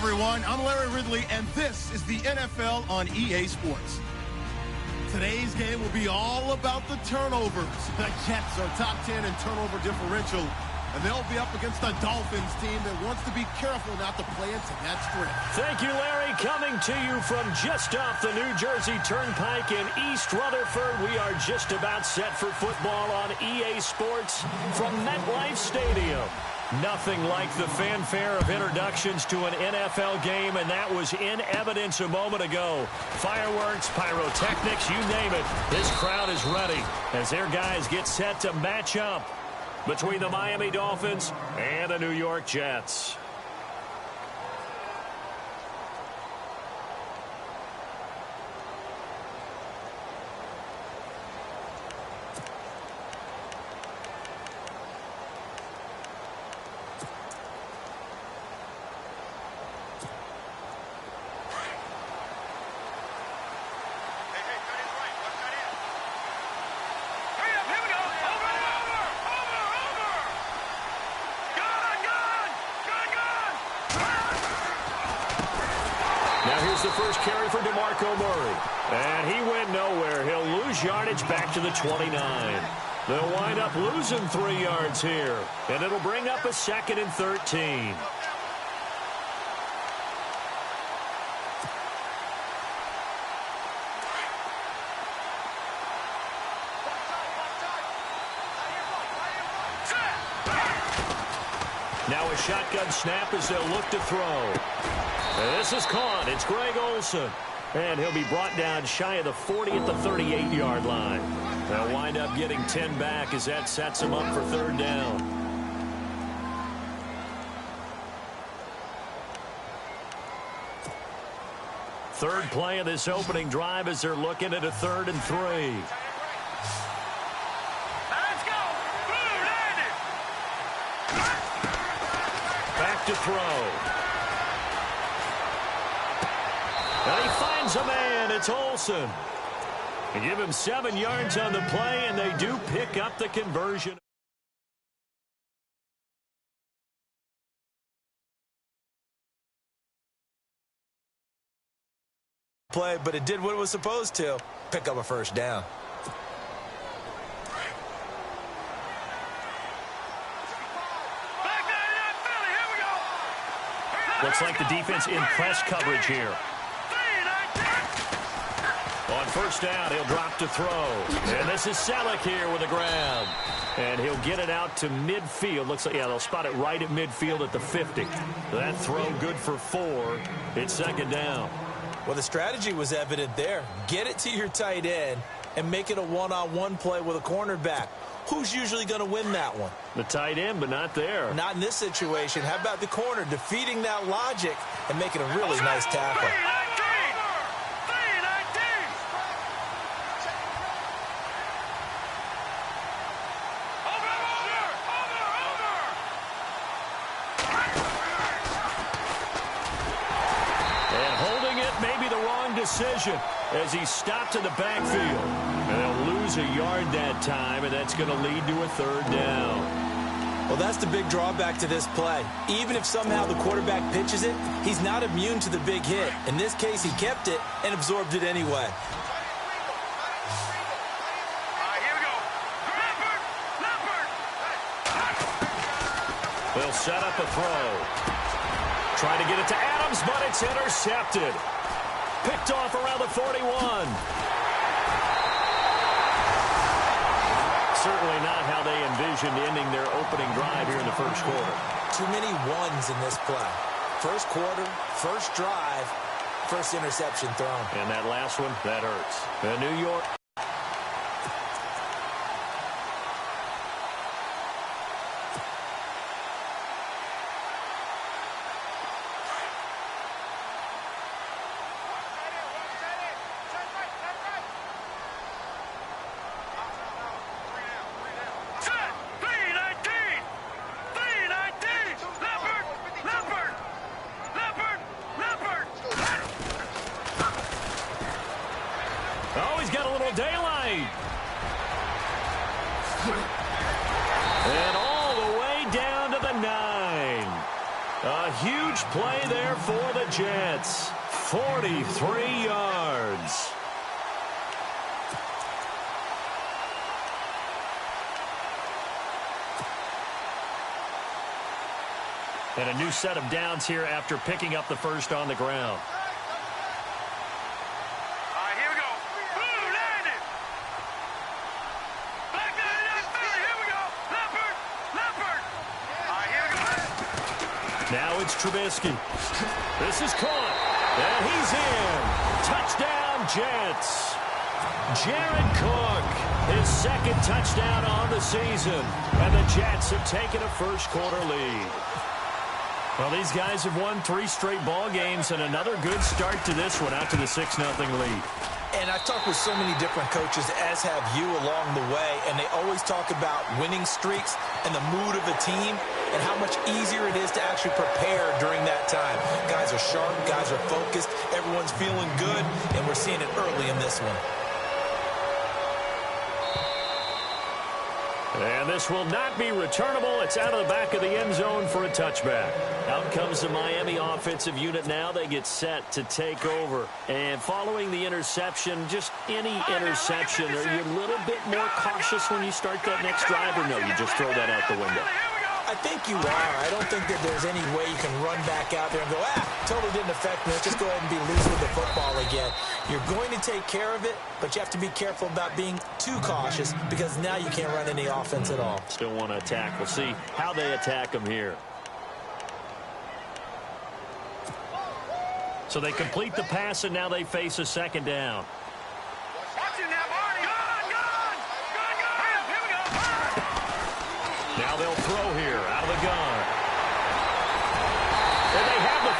everyone. I'm Larry Ridley, and this is the NFL on EA Sports. Today's game will be all about the turnovers. The Jets are top 10 in turnover differential, and they'll be up against a Dolphins team that wants to be careful not to play into that script. Thank you, Larry. Coming to you from just off the New Jersey Turnpike in East Rutherford, we are just about set for football on EA Sports from MetLife Stadium. Nothing like the fanfare of introductions to an NFL game, and that was in evidence a moment ago. Fireworks, pyrotechnics, you name it. This crowd is ready as their guys get set to match up between the Miami Dolphins and the New York Jets. The first carry for DeMarco Murray. And he went nowhere. He'll lose yardage back to the 29. They'll wind up losing 3 yards here. And it'll bring up a 2nd and 13. Now a shotgun snap as they'll look to throw. And this is caught. It's Greg Olsen. And he'll be brought down shy of the 40 at the 38-yard line. They'll wind up getting 10 back as that sets him up for 3rd down. Third play of this opening drive as they're looking at a 3rd and 3. Back to throw. And he finds a man. It's Olsen. They give him 7 yards on the play, and they do pick up the conversion. Play, but it did what it was supposed to. Pick up a 1st down. Looks like the defense in press coverage here. On 1st down, he'll drop to throw. And this is Selleck here with a grab. And he'll get it out to midfield. Looks like, yeah, they'll spot it right at midfield at the 50. That throw good for 4. It's 2nd down. Well, the strategy was evident there. Get it to your tight end and make it a one-on-one play with a cornerback. Who's usually going to win that one? The tight end, but not there. Not in this situation. How about the corner defeating that logic and making a really nice tackle? And holding it may be the wrong decision as he stopped in the backfield. And they'll lose a yard that time, and that's going to lead to a 3rd down. Well, that's the big drawback to this play. Even if somehow the quarterback pitches it, he's not immune to the big hit. In this case, he kept it and absorbed it anyway. They'll set up a throw. Trying to get it to Adams, but it's intercepted. Picked off around the 41. Certainly not how they envisioned ending their opening drive here in the 1st quarter. Too many ones in this play. 1st quarter, 1st drive, 1st interception thrown. And that last one, that hurts. The New York. Oh, he's got a little daylight. And all the way down to the 9. A huge play there for the Jets. 43 yards. And a new set of downs here after picking up the first on the ground. Now it's Trubisky. This is caught. And he's in. Touchdown, Jets. Jared Cook, his second touchdown on the season. And the Jets have taken a first-quarter lead. Well, these guys have won 3 straight ball games, and another good start to this one out to the 6-0 lead. And I've talked with so many different coaches, as have you along the way, and they always talk about winning streaks and the mood of a team and how much easier it is to actually prepare during that time. Guys are sharp, guys are focused, everyone's feeling good, and we're seeing it early in this one. And this will not be returnable. It's out of the back of the end zone for a touchback. Out comes the Miami offensive unit now. They get set to take over. And following the interception, just any interception, are you a little bit more cautious when you start that next drive, or no, you just throw that out the window? I think you are. I don't think that there's any way you can run back out there and go, totally didn't affect me. Let's just go ahead and be loose with the football again. You're going to take care of it, but you have to be careful about being too cautious because now you can't run any offense at all. Still want to attack. We'll see how they attack them here. So they complete the pass, and now they face a second down. Now they'll throw here out of the gun. And they have the...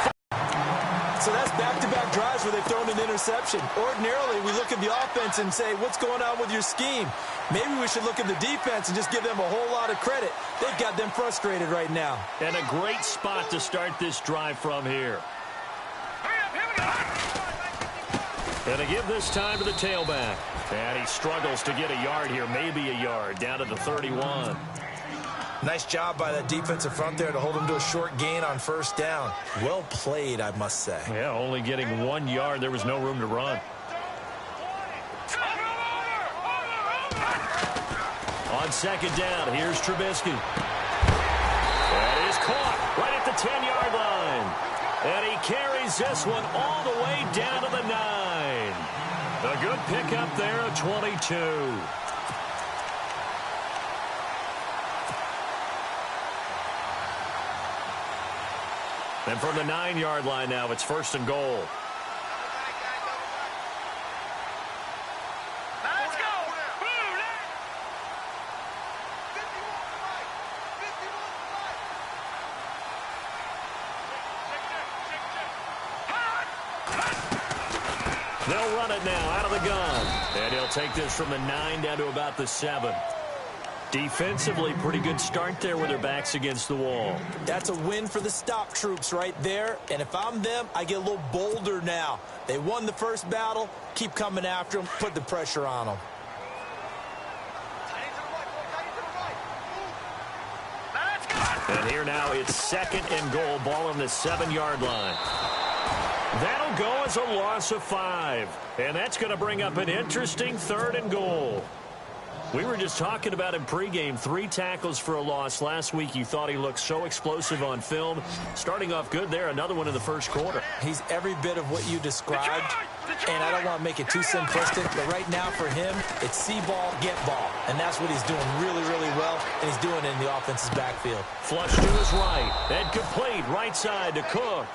So that's back-to-back drives where they've thrown an interception. Ordinarily, we look at the offense and say, what's going on with your scheme? Maybe we should look at the defense and just give them a whole lot of credit. They've got them frustrated right now. And a great spot to start this drive from here. And to give this time to the tailback. And he struggles to get a yard here, maybe a yard, down to the 31. Nice job by that defensive front there to hold him to a short gain on first down. Well played, I must say. Yeah, only getting 1 yard. There was no room to run. On second down, here's Trubisky. That is caught right at the 10-yard line. And he carries this one all the way down to the 9. A good pickup there of 22. And from the 9-yard line now, it's 1st and goal. Let's go! They'll run it now out of the gun. And he'll take this from the 9 down to about the 7. Defensively, pretty good start there with their backs against the wall. That's a win for the stop troops right there. And if I'm them, I get a little bolder now. They won the first battle. Keep coming after them. Put the pressure on them. And here now it's 2nd and goal. Ball on the 7-yard line. That'll go as a loss of 5. And that's going to bring up an interesting 3rd and goal. We were just talking about him pregame. 3 tackles for a loss. Last week you thought he looked so explosive on film. Starting off good there. Another one in the first quarter. He's every bit of what you described. And I don't want to make it too simplistic, but right now for him, it's see ball, get ball. And that's what he's doing really, really well. And he's doing it in the offense's backfield. Flush to his right. And complete right side to Cook.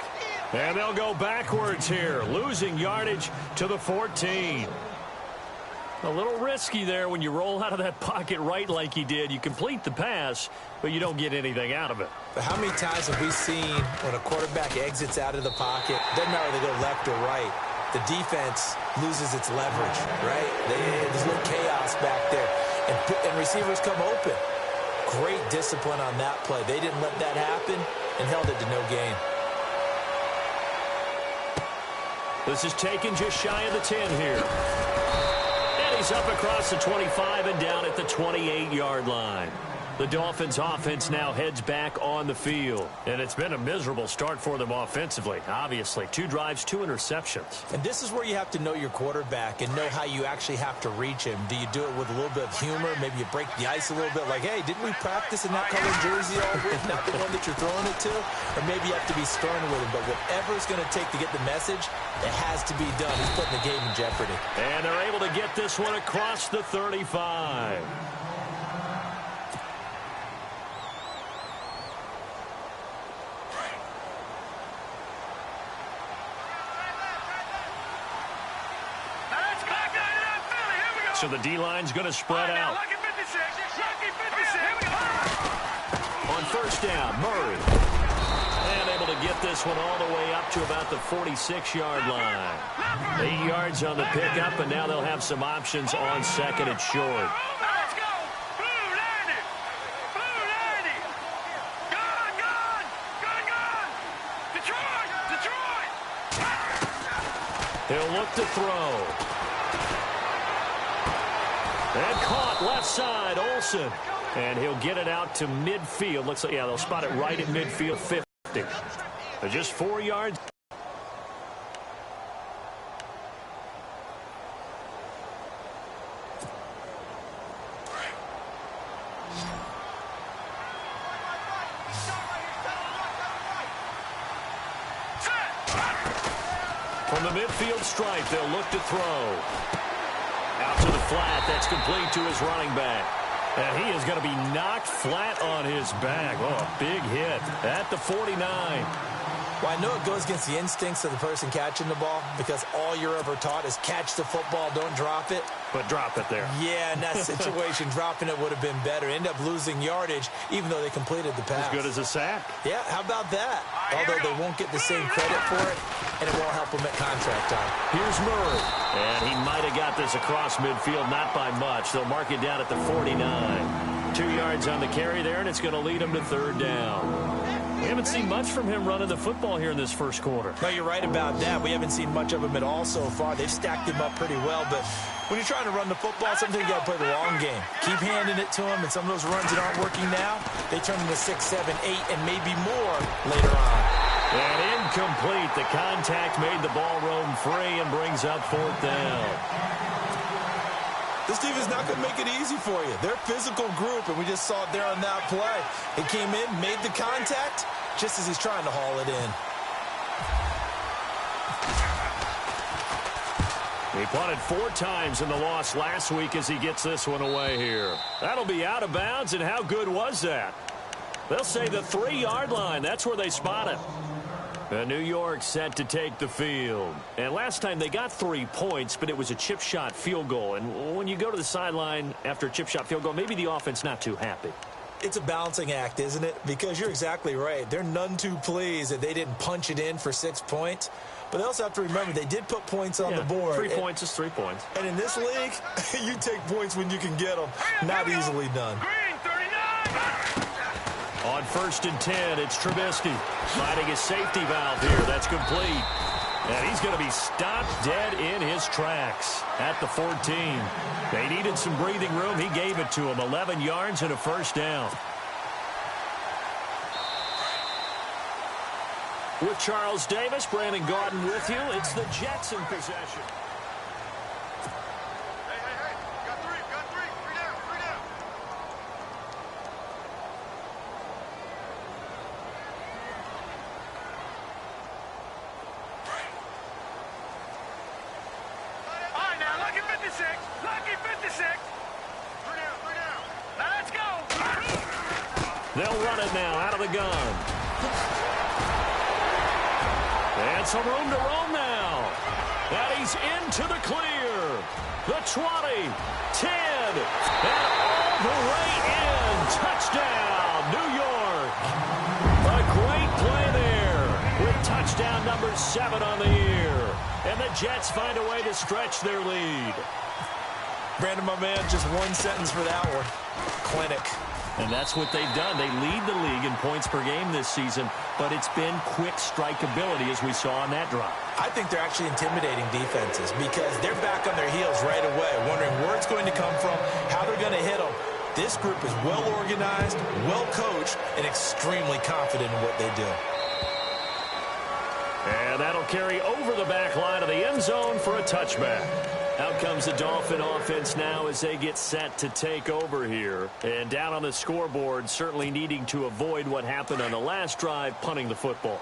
And they'll go backwards here. Losing yardage to the 14. A little risky there when you roll out of that pocket right like he did. You complete the pass, but you don't get anything out of it. But how many times have we seen when a quarterback exits out of the pocket, doesn't matter whether they go left or right, the defense loses its leverage, right? There's a little chaos back there, and receivers come open. Great discipline on that play. They didn't let that happen and held it to no gain. This is taken just shy of the 10 here. He's up across the 25 and down at the 28-yard line. The Dolphins offense now heads back on the field. And it's been a miserable start for them offensively. Obviously, 2 drives, 2 interceptions. And this is where you have to know your quarterback and know how you actually have to reach him. Do you do it with a little bit of humor? Maybe you break the ice a little bit like, hey, didn't we practice in that color jersey all week, not the one that you're throwing it to? Or maybe you have to be stern with him. But whatever it's going to take to get the message, it has to be done. He's putting the game in jeopardy. And they're able to get this one across the 35. So the D-line's going to spread out. On first down, Murray. And able to get this one all the way up to about the 46-yard line. 8 yards on the pickup, and now they'll have some options on second and short. Let's go! Blue 90! Blue 90! Gone! Gone! Gone! Gone! Detroit! Detroit! He'll look to throw. And caught left side, Olsen. And he'll get it out to midfield. Looks like, yeah, they'll spot it right at midfield, 50. But just 4 yards. From the midfield stripe, they'll look to throw. Out to the flat. That's complete to his running back. And he is going to be knocked flat on his back. Oh, a big hit at the 49. Well, I know it goes against the instincts of the person catching the ball because all you're ever taught is catch the football, don't drop it. But drop it there. Yeah, in that situation, dropping it would have been better. End up losing yardage, even though they completed the pass. As good as a sack. Yeah, how about that? Although they won't get the same credit for it, and it won't help them at contract time. Here's Murray. And he might have got this across midfield, not by much. They'll mark it down at the 49. 2 yards on the carry there, and it's going to lead them to third down. We haven't seen much from him running the football here in this first quarter. No, you're right about that. We haven't seen much of him at all so far. They've stacked him up pretty well, but when you're trying to run the football, sometimes you got to play the long game. Keep handing it to him, and some of those runs that aren't working now, they turn into 6, 7, 8, and maybe more later on. And incomplete. The contact made the ball roam free and brings up fourth down. This team is not going to make it easy for you. They're a physical group, and we just saw it there on that play. He came in, made the contact, just as he's trying to haul it in. He punted 4 times in the loss last week as he gets this one away here. That'll be out of bounds, and how good was that? They'll say the 3-yard line. That's where they spot it. New York set to take the field. And last time they got 3 points, but it was a chip shot field goal. And when you go to the sideline after a chip shot field goal, maybe the offense not too happy. It's a balancing act, isn't it? Because you're exactly right. They're none too pleased that they didn't punch it in for 6 points. But they also have to remember they did put points on the board. 3 points is 3 points. And in this league, you take points when you can get them. Not easily done. On first and 10, it's Trubisky finding his safety valve here. That's complete. And he's going to be stopped dead in his tracks at the 14. They needed some breathing room. He gave it to him. 11 yards and a first down. With Charles Davis, Brandon Gordon with you. It's the Jets in possession. They'll run it now out of the gun. And some room to roam now. And he's into the clear. The 20, 10, and all the way in. Touchdown, New York. A great play there with touchdown number 7 on the year. And the Jets find a way to stretch their lead. Brandon, my man, just one sentence for that one. Clinic. And that's what they've done. They lead the league in points per game this season, but it's been quick strikeability as we saw on that drive. I think they're actually intimidating defenses because they're back on their heels right away, wondering where it's going to come from, how they're going to hit them. This group is well organized, well coached, and extremely confident in what they do. And that'll carry over the back line of the end zone for a touchback. Out comes the Dolphin offense now as they get set to take over here. And down on the scoreboard, certainly needing to avoid what happened on the last drive, punting the football.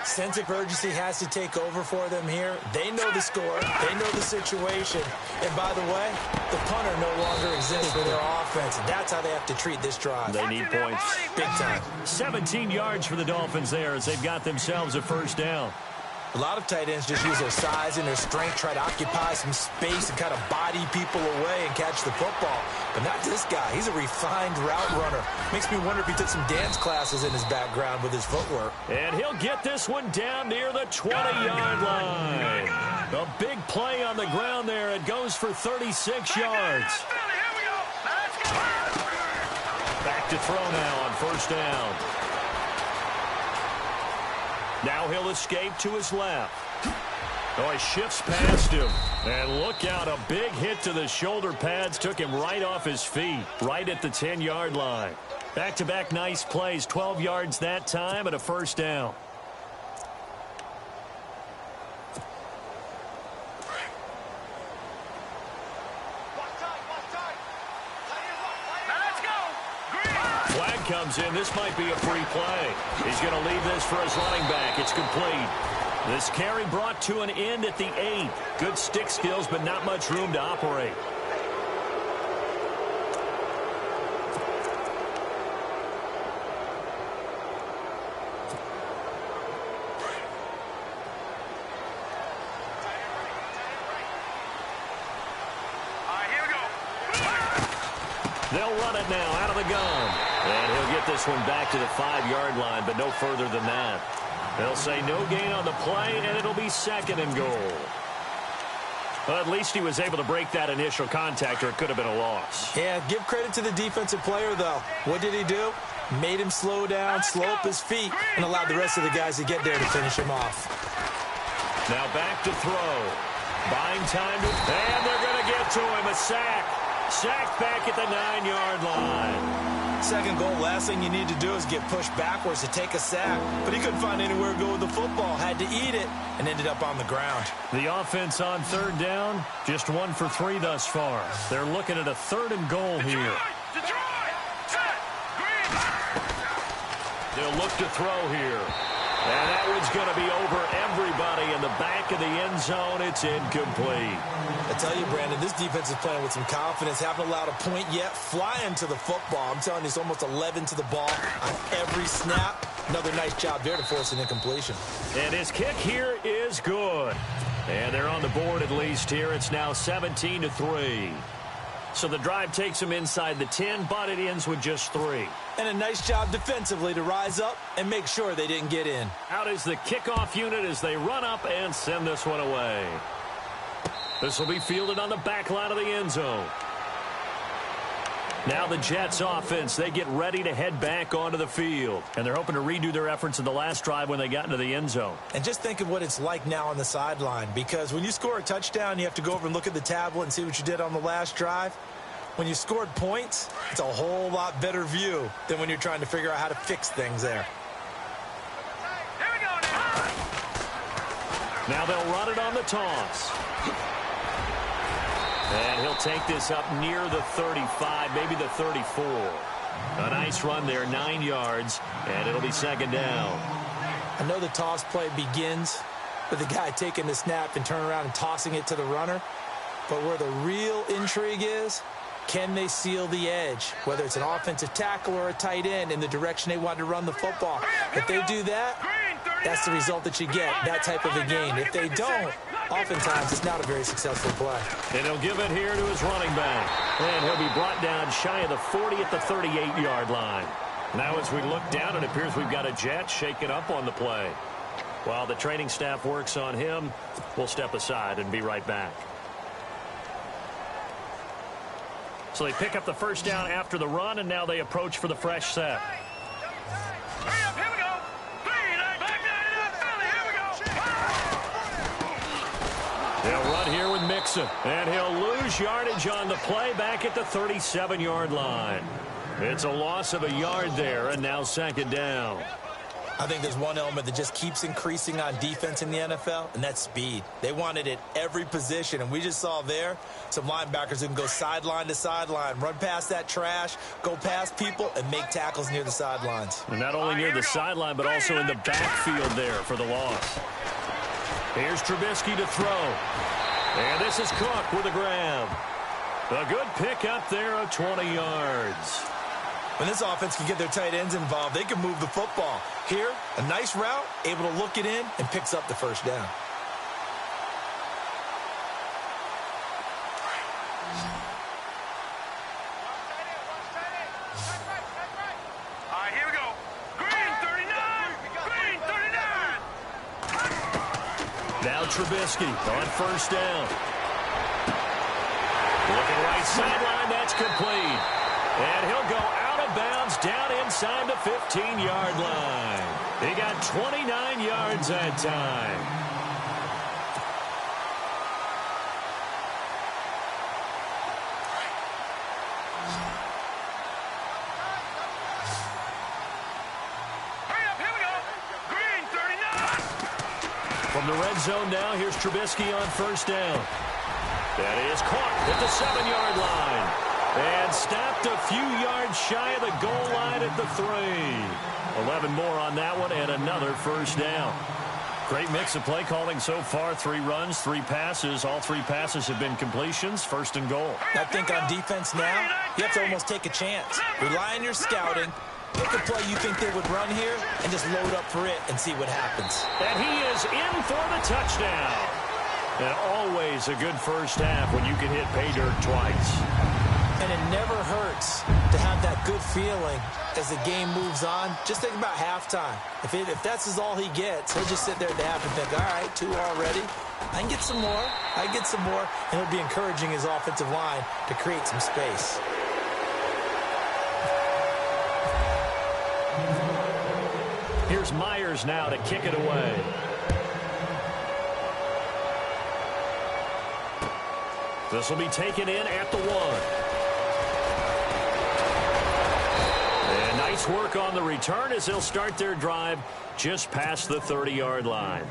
Sense of urgency has to take over for them here. They know the score. They know the situation. And by the way, the punter no longer exists for their offense. That's how they have to treat this drive. They need points. Big time. 17 yards for the Dolphins there as they've got themselves a first down. A lot of tight ends just use their size and their strength, try to occupy some space and kind of body people away and catch the football. But not this guy. He's a refined route runner. Makes me wonder if he took some dance classes in his background with his footwork. And he'll get this one down near the 20-yard line. A big play on the ground there. It goes for 36 yards. Back to throw now on first down. Now he'll escape to his left. Oh, he shifts past him. And look out, a big hit to the shoulder pads took him right off his feet, right at the 10-yard line. Back-to-back nice plays, 12 yards that time and a first down. Flag comes in. This might be a free play. He's going to leave this for his running back. It's complete. This carry brought to an end at the 8. Good stick skills, but not much room to operate. They'll run it now out of the gun. And he'll get this one back to the 5-yard line, but no further than that. They'll say no gain on the play, and it'll be second and goal. Well, at least he was able to break that initial contact, or it could have been a loss. Yeah, give credit to the defensive player, though. What did he do? Made him slow down, slow up his feet, and allowed the rest of the guys to get there to finish him off. Now back to throw. Buying time to... And they're going to get to him. A sack. Sack back at the 9-yard line. Second goal, last thing you need to do is get pushed backwards to take a sack. But he couldn't find anywhere to go with the football. Had to eat it and ended up on the ground. The offense on third down, just 1 for 3 thus far. They're looking at a 3rd and goal here. They'll look to throw here. And that one's going to be over everybody in the back of the end zone. It's incomplete. I tell you, Brandon, this defense is playing with some confidence. Haven't allowed a point yet. Flying to the football. I'm telling you, it's almost 11 to the ball on every snap. Another nice job there to force an incompletion. And his kick here is good. And they're on the board at least here. It's now 17-3. So the drive takes them inside the 10, but it ends with just 3. And a nice job defensively to rise up and make sure they didn't get in. Out is the kickoff unit as they run up and send this one away. This will be fielded on the back line of the end zone. Now the Jets offense, they get ready to head back onto the field. And they're hoping to redo their efforts in the last drive when they got into the end zone. And just think of what it's like now on the sideline. Because when you score a touchdown, you have to go over and look at the tablet and see what you did on the last drive. When you scored points, it's a whole lot better view than when you're trying to figure out how to fix things there. Here we go now. Now they'll run it on the toss. And he'll take this up near the 35, maybe the 34. A nice run there, 9 yards, and it'll be second down. I know the toss play begins with the guy taking the snap and turning around and tossing it to the runner. But where the real intrigue is, can they seal the edge, whether it's an offensive tackle or a tight end, in the direction they want to run the football? If they do that, that's the result that you get, that type of a gain. If they don't, oftentimes it's not a very successful play. And he'll give it here to his running back. And he'll be brought down shy of the 40 at the 38-yard line. Now as we look down, it appears we've got a Jet shaking up on the play. While the training staff works on him, we'll step aside and be right back. So they pick up the first down after the run, and now they approach for the fresh set. Hurry up, here we go. Back down, Philly, here we go. They'll run here with Mixon, and he'll lose yardage on the play back at the 37-yard line. It's a loss of a yard there, and now second down. I think there's one element that just keeps increasing on defense in the NFL, and that's speed. They want it at every position, and we just saw there some linebackers who can go sideline to sideline, run past that trash, go past people, and make tackles near the sidelines. And not only near the sideline, but also in the backfield there for the loss. Here's Trubisky to throw. And this is Cook with a grab. A good pick up there of 20 yards. When this offense can get their tight ends involved, they can move the football. Here, a nice route, able to look it in, and picks up the first down. All right, here we go. Green 39. Green 39. Now Trubisky on first down. Looking right sideline, that's complete. And he'll go out of bounds down inside the 15-yard line. He got 29 yards that time. Hurry up, here we go. Green 39. From the red zone now, here's Trubisky on first down. That is caught at the 7-yard line. And stopped a few yards shy of the goal line at the 3. 11 more on that one and another first down. Great mix of play calling so far. 3 runs, 3 passes. All 3 passes have been completions. First and goal. I think on defense now, you have to almost take a chance. Rely on your scouting. Pick a play you think they would run here and just load up for it and see what happens. And he is in for the touchdown. And always a good first half when you can hit pay dirt twice. And it never hurts to have that good feeling as the game moves on. Just think about halftime. If that's all he gets, he'll just sit there at the half and think, all right, 2 already. I can get some more. I can get some more. And he'll be encouraging his offensive line to create some space. Here's Myers now to kick it away. This will be taken in at the 1. And nice work on the return as they'll start their drive just past the 30-yard line.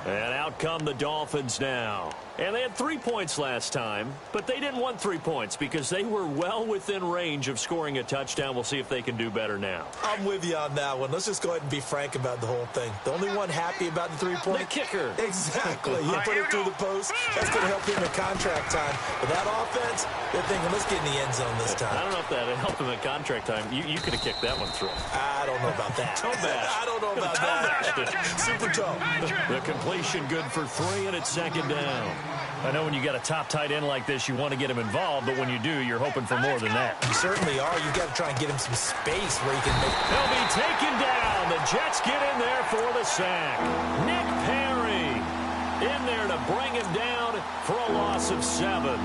And out come the Dolphins now. And they had 3 points last time, but they didn't want 3 points because they were well within range of scoring a touchdown. We'll see if they can do better now. I'm with you on that one. Let's just go ahead and be frank about the whole thing. The only one happy about the 3-point. The kicker. Exactly. You put it through the post. That's going to help him in contract time. But that offense, they're thinking, let's get in the end zone this time. I don't know if that helped him at contract time. You could have kicked that one through. I don't know about that. Toe bash. I don't know about that. Super toe. The completion good for 3, and it's second down. I know when you got a top tight end like this, you want to get him involved, but when you do, you're hoping for more than that. You certainly are. You've got to try and get him some space where he can make... They'll be taken down. The Jets get in there for the sack. Nick Perry in there to bring him down for a loss of 7.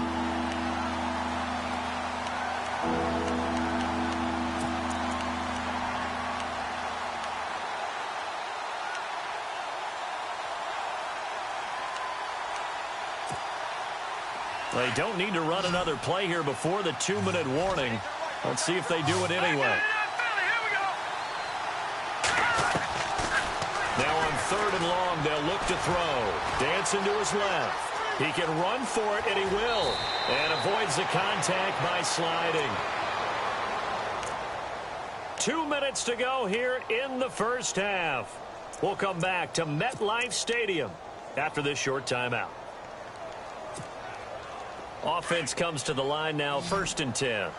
They don't need to run another play here before the 2-minute warning. Let's see if they do it anyway. Now on 3rd and long, they'll look to throw. Dancing to his left. He can run for it, and he will. And avoids the contact by sliding. 2 minutes to go here in the first half. We'll come back to MetLife Stadium after this short timeout. Offense comes to the line now, 1st and 10.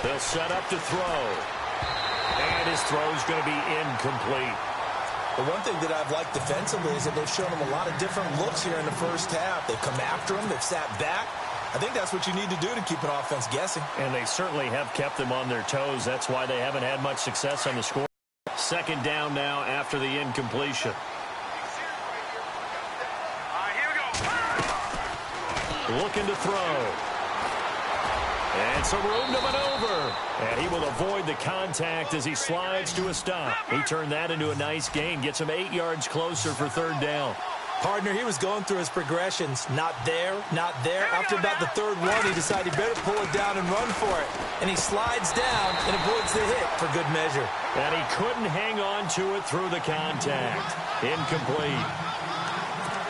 They'll set up to throw. And his throw's going to be incomplete. The one thing that I've liked defensively is that they've shown him a lot of different looks here in the first half. They've come after him. They've sat back. I think that's what you need to do to keep an offense guessing. And they certainly have kept them on their toes. That's why they haven't had much success on the score. Second down now after the incompletion. Looking to throw. And some room to maneuver. And he will avoid the contact as he slides to a stop. He turned that into a nice gain. Gets him 8 yards closer for third down. Partner, he was going through his progressions. Not there, not there. After about the third one, he decided he better pull it down and run for it. And he slides down and avoids the hit for good measure. And he couldn't hang on to it through the contact. Incomplete.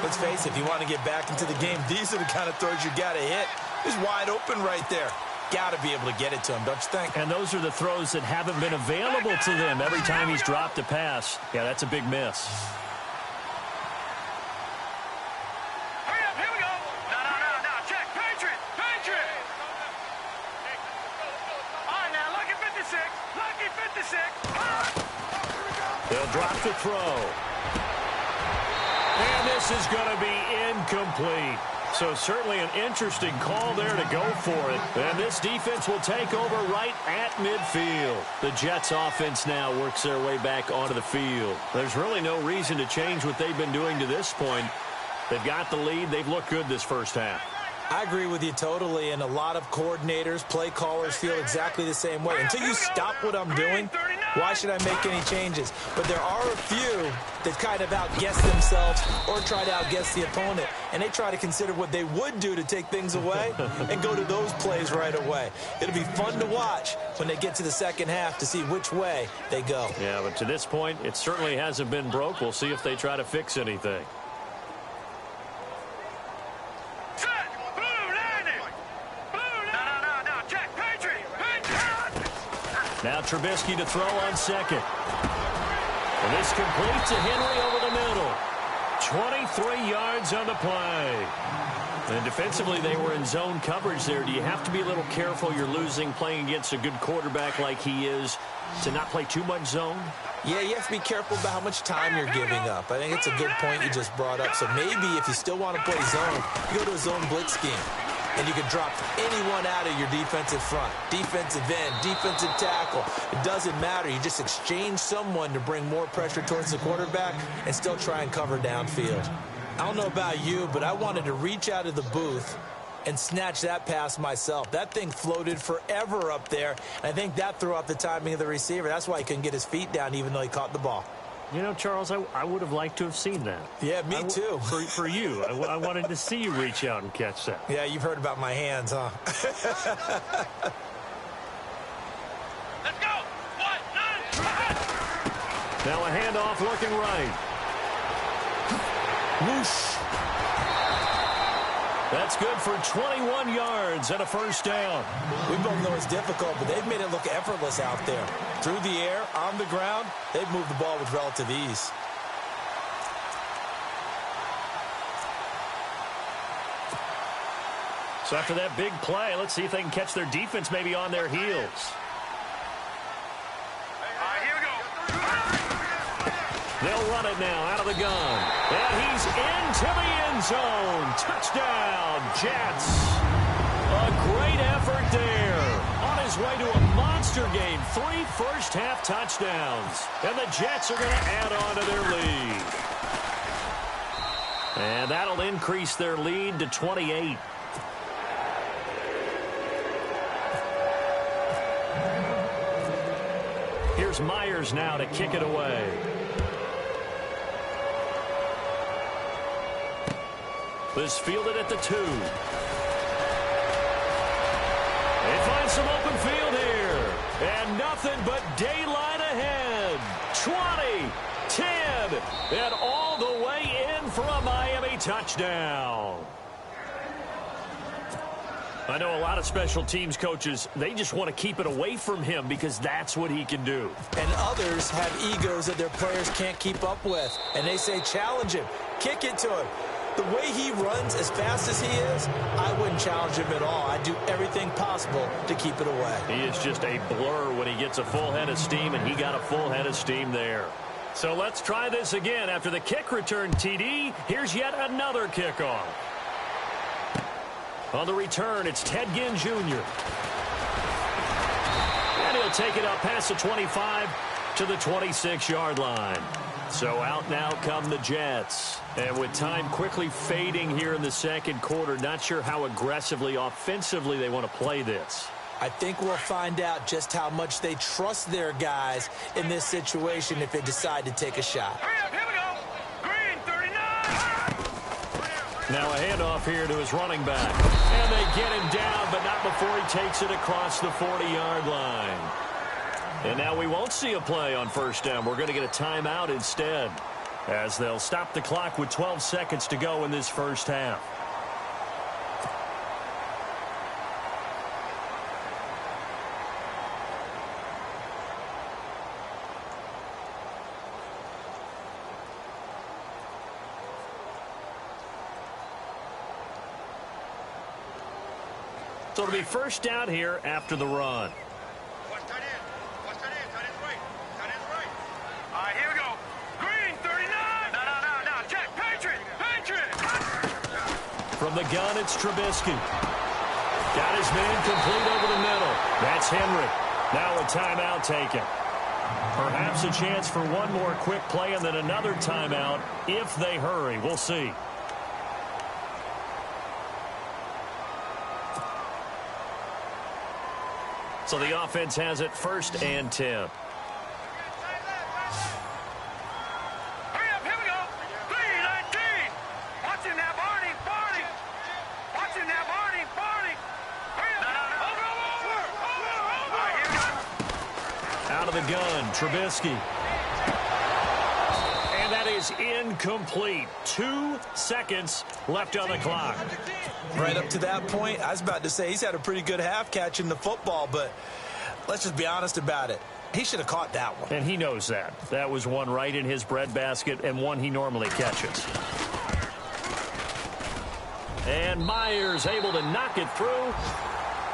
Let's face it, if you want to get back into the game, these are the kind of throws you got to hit. He's wide open right there. Got to be able to get it to him, don't you think? And those are the throws that haven't been available to them every time he's dropped a pass. Yeah, that's a big miss. They'll drop the throw. And this is going to be incomplete. So certainly an interesting call there to go for it. And this defense will take over right at midfield. The Jets offense now works their way back onto the field. There's really no reason to change what they've been doing to this point. They've got the lead. They've looked good this first half. I agree with you totally, and a lot of coordinators, play callers feel exactly the same way. Until you stop what I'm doing, why should I make any changes? But there are a few that kind of outguess themselves or try to outguess the opponent, and they try to consider what they would do to take things away and go to those plays right away. It'll be fun to watch when they get to the second half to see which way they go. Yeah, but to this point, it certainly hasn't been broke. We'll see if they try to fix anything. Now Trubisky to throw on second. And this completes to Henry over the middle. 23 yards on the play. And defensively, they were in zone coverage there. Do you have to be a little careful? You're losing playing against a good quarterback like he is to not play too much zone? Yeah, you have to be careful about how much time you're giving up. I think it's a good point you just brought up. So maybe if you still want to play zone, you go to a zone blitz scheme. And you can drop anyone out of your defensive front, defensive end, defensive tackle. It doesn't matter. You just exchange someone to bring more pressure towards the quarterback and still try and cover downfield. I don't know about you, but I wanted to reach out of the booth and snatch that pass myself. That thing floated forever up there, and I think that threw off the timing of the receiver. That's why he couldn't get his feet down even though he caught the ball. You know, Charles, I would have liked to have seen that. Yeah, me too. For you. I wanted to see you reach out and catch that. Yeah, you've heard about my hands, huh? Let's go. 1, 9, now a handoff looking right. Whoosh. That's good for 21 yards and a first down. We both know it's difficult, but they've made it look effortless out there. Through the air, on the ground, they've moved the ball with relative ease. So after that big play, let's see if they can catch their defense maybe on their heels. here we go. They'll run it now out of the gun. And he's into the end zone. Touchdown, Jets. A great effort there. On his way to a monster game. 3 first-half touchdowns. And the Jets are going to add on to their lead. And that'll increase their lead to 28. Here's Myers now to kick it away. This fielded at the 2. They find some open field here. And nothing but daylight ahead. 20, 10, and all the way in for a Miami touchdown. I know a lot of special teams coaches, they just want to keep it away from him because that's what he can do. And others have egos that their players can't keep up with. And they say, challenge him, kick it to him. The way he runs as fast as he is, I wouldn't challenge him at all. I'd do everything possible to keep it away. He is just a blur when he gets a full head of steam, and he got a full head of steam there. So let's try this again. After the kick return TD, here's yet another kickoff. On the return, it's Ted Ginn Jr. And he'll take it up past the 25 to the 26-yard line. So out now come the Jets. And with time quickly fading here in the second quarter, not sure how aggressively, offensively they want to play this. I think we'll find out just how much they trust their guys in this situation if they decide to take a shot. Hurry up, here we go. Green, 39. Now a handoff here to his running back. And they get him down, but not before he takes it across the 40-yard line. And now we won't see a play on first down. We're going to get a timeout instead, as they'll stop the clock with 12 seconds to go in this first half. So it'll be first down here after the run. Watch tight end. Watch tight end. Tight end's right. Tight end's right. All right, here we go. Green, 39. No. Check. Patriot. From the gun, it's Trubisky. Got his man complete over the middle. That's Henry. Now a timeout taken. Perhaps a chance for one more quick play and then another timeout if they hurry. We'll see. So the offense has it first and 10. Hurry up, here we go. 3-19. Watch him now, Barney. Watch him now, Barney. Hurry up. Over. All right, here we go. Out of the gun, Trubisky. And that is incomplete. 2 seconds left on the clock. Right up to that point, I was about to say he's had a pretty good half catching the football, but let's just be honest about it. He should have caught that one. And he knows that. That was one right in his breadbasket and one he normally catches. And Myers able to knock it through.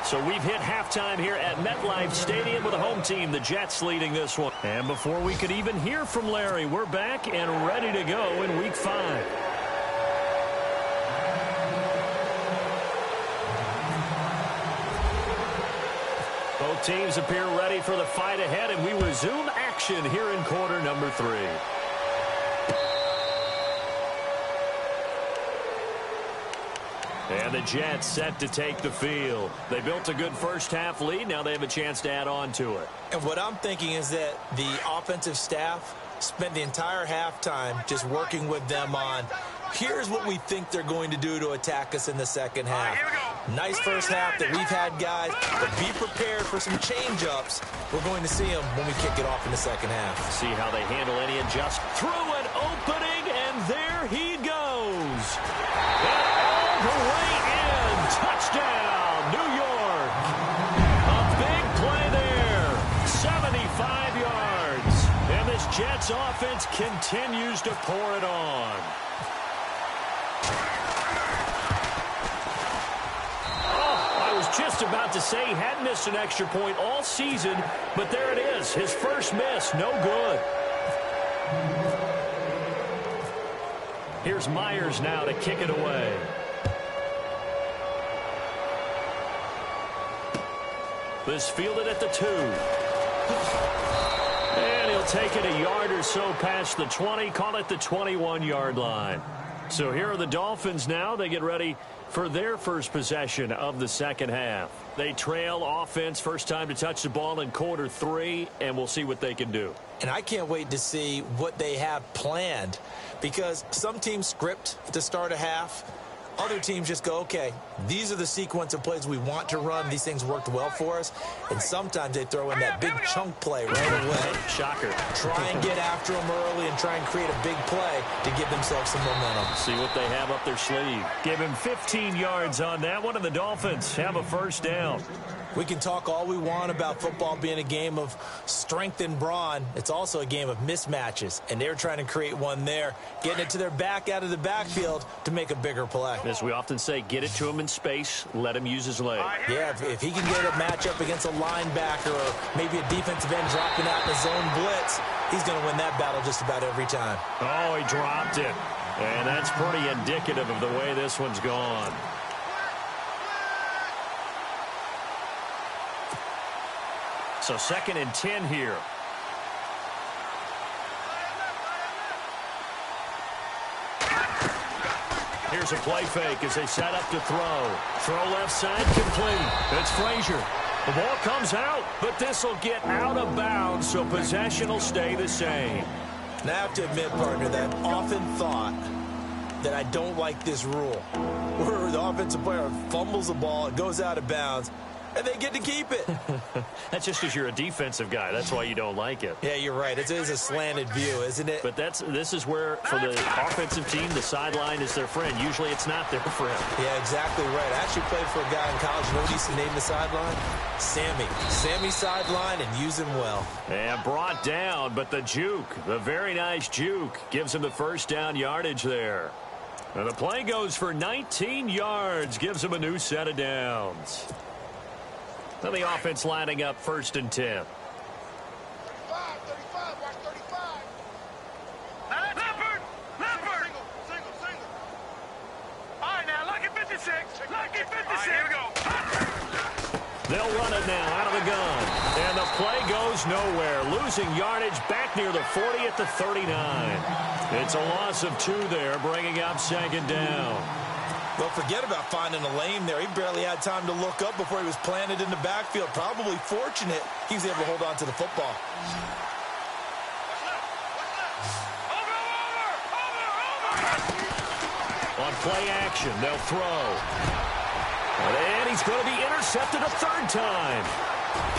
So we've hit halftime here at MetLife Stadium with the home team, the Jets, leading this one. And before we could even hear from Larry, we're back and ready to go in Week 5. Both teams appear ready for the fight ahead, and we resume action here in quarter number 3. And the Jets set to take the field. They built a good first-half lead. Now they have a chance to add on to it. And what I'm thinking is that the offensive staff spent the entire halftime just working with them on, here's what we think they're going to do to attack us in the second half. Nice first half that we've had, guys, but be prepared for some change-ups. We're going to see them when we kick it off in the second half. See how they handle any adjust. Through an opening, and there he goes. And all the way in. Touchdown, New York. A big play there. 75 yards. And this Jets offense continues to pour it on. Just about to say he hadn't missed an extra point all season, but there it is. His first miss, no good. Here's Myers now to kick it away. This fielded at the 2. And he'll take it a yard or so past the 20, call it the 21-yard line. So here are the Dolphins now. They get ready for their first possession of the second half. They trail offense, first time to touch the ball in quarter 3, and we'll see what they can do. And I can't wait to see what they have planned, because some teams script to start a half. Other teams just go, okay, these are the sequence of plays we want to run. These things worked well for us. And sometimes they throw in that big chunk play right away. Shocker. Try and get after them early and try and create a big play to give themselves some momentum. See what they have up their sleeve. Give him 15 yards on that one, and the Dolphins have a first down. We can talk all we want about football being a game of strength and brawn. It's also a game of mismatches, and they're trying to create one there, getting it to their back out of the backfield to make a bigger play. As we often say, get it to him in space, let him use his leg. Yeah, if he can get a matchup against a linebacker or maybe a defensive end dropping out in a zone blitz, he's going to win that battle just about every time. Oh, he dropped it. And that's pretty indicative of the way this one's gone. So 2nd and 10 here. Here's a play fake as they set up to throw. Throw left side complete. It's Frazier. The ball comes out, but this will get out of bounds, so possession will stay the same. Now, I have to admit, partner, that I've often thought that I don't like this rule, where the offensive player fumbles the ball, it goes out of bounds, and they get to keep it. That's just because you're a defensive guy. That's why you don't like it. Yeah, you're right. It is a slanted view, isn't it? But this is where, for the offensive team, the sideline is their friend. Usually it's not their friend. Yeah, exactly right. I actually played for a guy in college. You know what he used to name the sideline? Sammy. Sammy sideline, and use him well. And brought down, but the juke, the very nice juke, gives him the first down yardage there. And the play goes for 19 yards, gives him a new set of downs. Now the offense lining up 1st and 10. 35, watch 35. Leopard! Leopard! Single. All right, now, lucky 56. Lucky 56. All right, here we go. They'll run it now out of the gun. And the play goes nowhere. Losing yardage back near the 40 at the 39. It's a loss of 2 there, bringing up 2nd down. Well, forget about finding a lane there. He barely had time to look up before he was planted in the backfield. Probably fortunate he was able to hold on to the football. On play action, they'll throw. And he's going to be intercepted a 3rd time.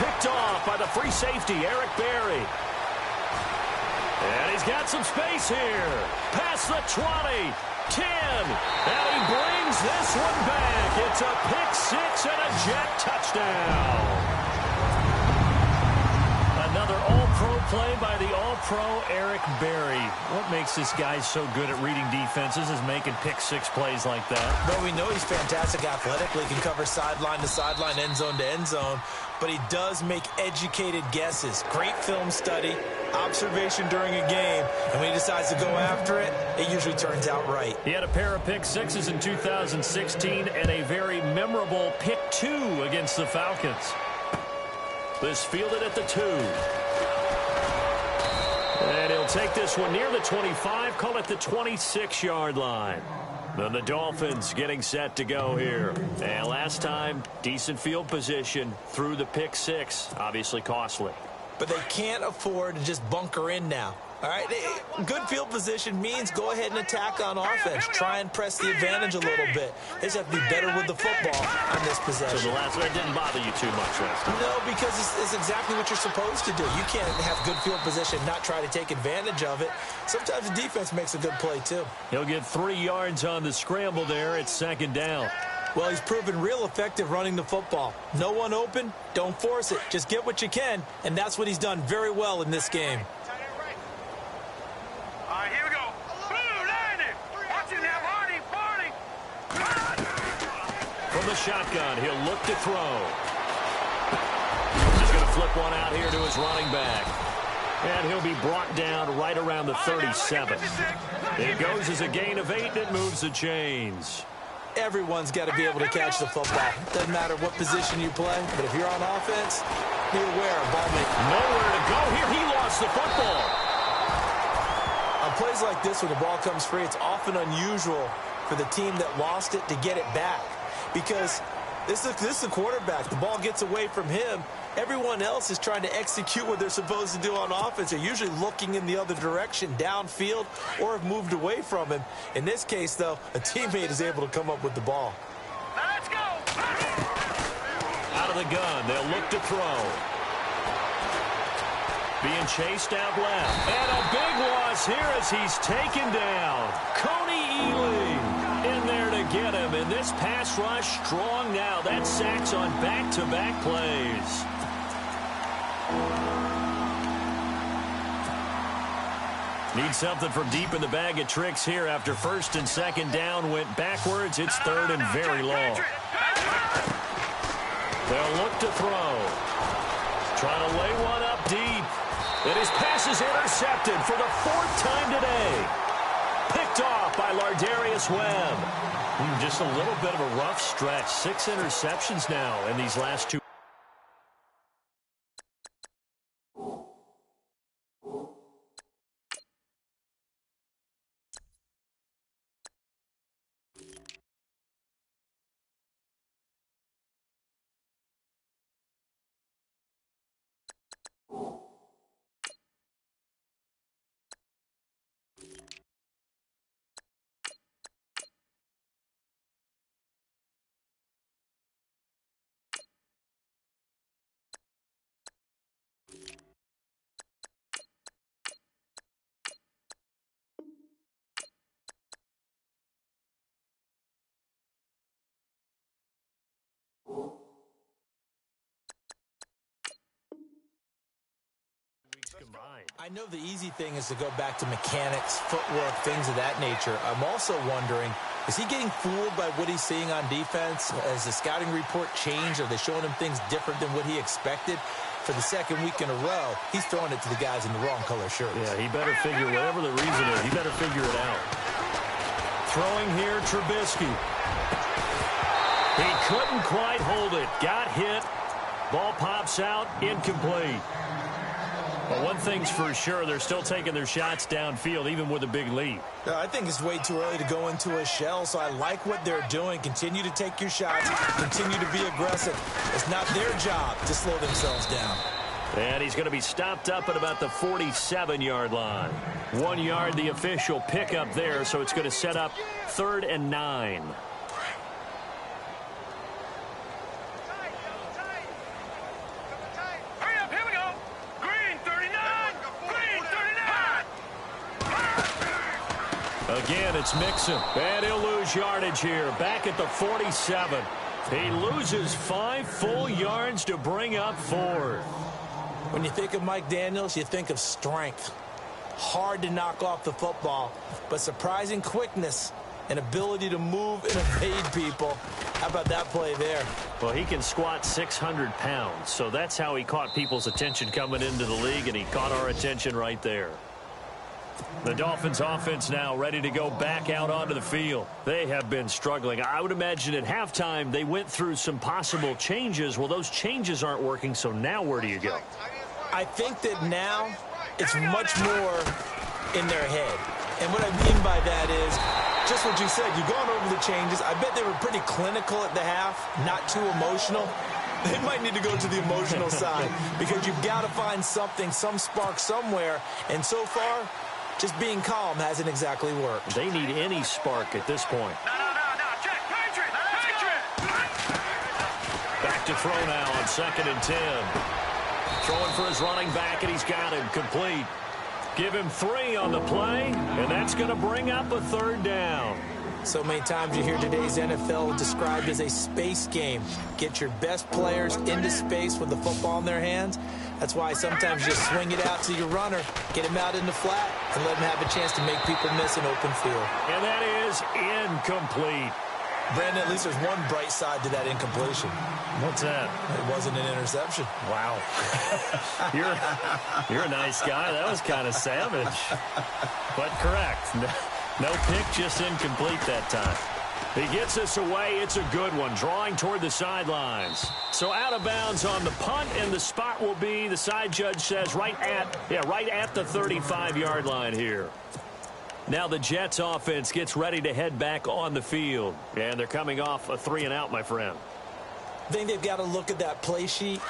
Picked off by the free safety, Eric Berry. And he's got some space here. Past the 20, 10, and he brings this one back. It's a pick 6 and a jet touchdown. Another all-pro play by the all-pro Eric Berry. What makes this guy so good at reading defenses is making pick 6 plays like that. Well, we know he's fantastic athletically, can cover sideline to sideline, end zone to end zone, but he does make educated guesses. Great film study, observation during a game, and when he decides to go after it, it usually turns out right. He had a pair of pick 6s in 2016 and a very memorable pick 2 against the Falcons. This fielded at the 2. And he'll take this one near the 25, call it the 26-yard line. Then the Dolphins getting set to go here. And last time, decent field position through the pick 6, obviously costly. But they can't afford to just bunker in now. All right, good field position means go ahead and attack on offense. Try and press the advantage a little bit. They just have to be better with the football on this possession. So the last one didn't bother you too much last time? No, because it's exactly what you're supposed to do. You can't have good field position, not try to take advantage of it. Sometimes the defense makes a good play, too. He'll get 3 yards on the scramble there. It's 2nd down. Well, he's proven real effective running the football. No one open, don't force it. Just get what you can, and that's what he's done very well in this game. All right, here we go. Blue landing. Watching that, Barney. From the shotgun, he'll look to throw. He's going to flip one out here to his running back. And he'll be brought down right around the 37. It goes as a gain of 8, and it moves the chains. Everyone's got to be able to catch the football. Doesn't matter what position you play, but if you're on offense, be aware of ball making. Nowhere to go here. He lost the football. On plays like this, when the ball comes free, it's often unusual for the team that lost it to get it back. Because this is the quarterback. The ball gets away from him. Everyone else is trying to execute what they're supposed to do on offense. They're usually looking in the other direction, downfield, or have moved away from him. In this case, though, a teammate is able to come up with the ball. Let's go. Out of the gun, they'll look to throw. Being chased out left. And a big loss here as he's taken down. Coney Ely in there to get him. And this pass rush strong now. That sacks on back-to-back plays. Need something from deep in the bag of tricks here after 1st and 2nd down went backwards. It's 3rd and very long. They'll look to throw. Trying to lay one up deep. And his pass is intercepted for the 4th time today. Picked off by Lardarius Webb. Just a little bit of a rough stretch. 6 interceptions now in these last 2. I know the easy thing is to go back to mechanics, footwork, things of that nature. I'm also wondering, is he getting fooled by what he's seeing on defense? Has the scouting report changed? Are they showing him things different than what he expected? For the second week in a row, he's throwing it to the guys in the wrong color shirts. Yeah, he better figure, whatever the reason is, he better figure it out. Throwing here, Trubisky. He couldn't quite hold it. Got hit. Ball pops out, incomplete. But one thing's for sure, they're still taking their shots downfield, even with a big lead. I think it's way too early to go into a shell, so I like what they're doing. Continue to take your shots. Continue to be aggressive. It's not their job to slow themselves down. And he's going to be stopped up at about the 47-yard line. 1 yard, the official pickup there, so it's going to set up 3rd and 9. Again, it's Mixon. And he'll lose yardage here. Back at the 47. He loses 5 full yards to bring up 4th. When you think of Mike Daniels, you think of strength. Hard to knock off the football, but surprising quickness and ability to move and evade people. How about that play there? Well, he can squat 600 pounds, so that's how he caught people's attention coming into the league, and he caught our attention right there. The Dolphins offense now ready to go back out onto the field. They have been struggling. I would imagine at halftime they went through some possible changes. Well, those changes aren't working, so now where do you go? I think that now it's much more in their head. And what I mean by that is just what you said. You've gone over the changes. I bet they were pretty clinical at the half, not too emotional. They might need to go to the emotional side because you've got to find something, some spark somewhere. And so far, just being calm hasn't exactly worked. They need any spark at this point. No, check, Patriot, Back to throw now on 2nd and 10. Throwing for his running back, and he's got him complete. Give him 3 on the play, and that's going to bring up a 3rd down. So many times you hear today's NFL described as a space game. Get your best players into space with the football in their hands. That's why sometimes you just swing it out to your runner, get him out in the flat, and let him have a chance to make people miss an open field. And that is incomplete. Brandon, at least there's one bright side to that incompletion. What's that? It wasn't an interception. Wow. You're a nice guy. That was kind of savage. But correct. No pick, just incomplete that time. He gets us away. It's a good one. Drawing toward the sidelines. So out of bounds on the punt, and the spot will be, the side judge says, right at the 35-yard line here. Now the Jets offense gets ready to head back on the field. And they're coming off a 3-and-out, my friend. I think they've got to look at that play sheet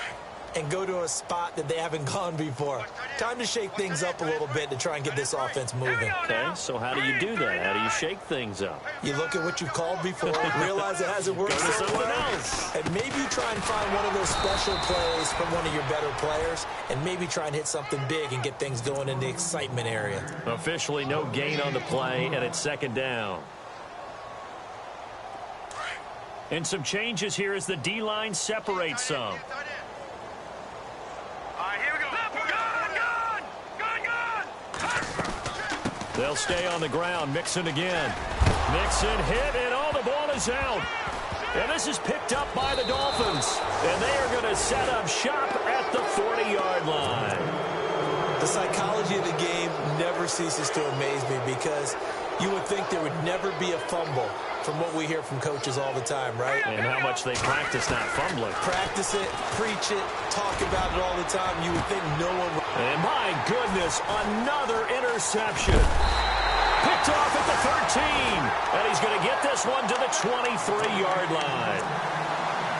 and go to a spot that they haven't gone before. Time to shake things up a little bit to try and get this offense moving. Okay, so how do you do that? How do you shake things up? You look at what you've called before, realize it hasn't worked so well, and maybe you try and find one of those special plays from one of your better players, and maybe try and hit something big and get things going in the excitement area. Officially no gain on the play, and it's 2nd down. And some changes here as the D-line separates some. They'll stay on the ground. Mixon again. Mixon hit, and the ball is out. And this is picked up by the Dolphins. And they are going to set up shop at the 40-yard line. The psychology of the game never ceases to amaze me because you would think there would never be a fumble from what we hear from coaches all the time, right? And how much they practice not fumbling. Practice it, preach it, talk about it all the time. You would think no one would. And my goodness, another interception. Picked off at the 13. And he's going to get this one to the 23-yard line.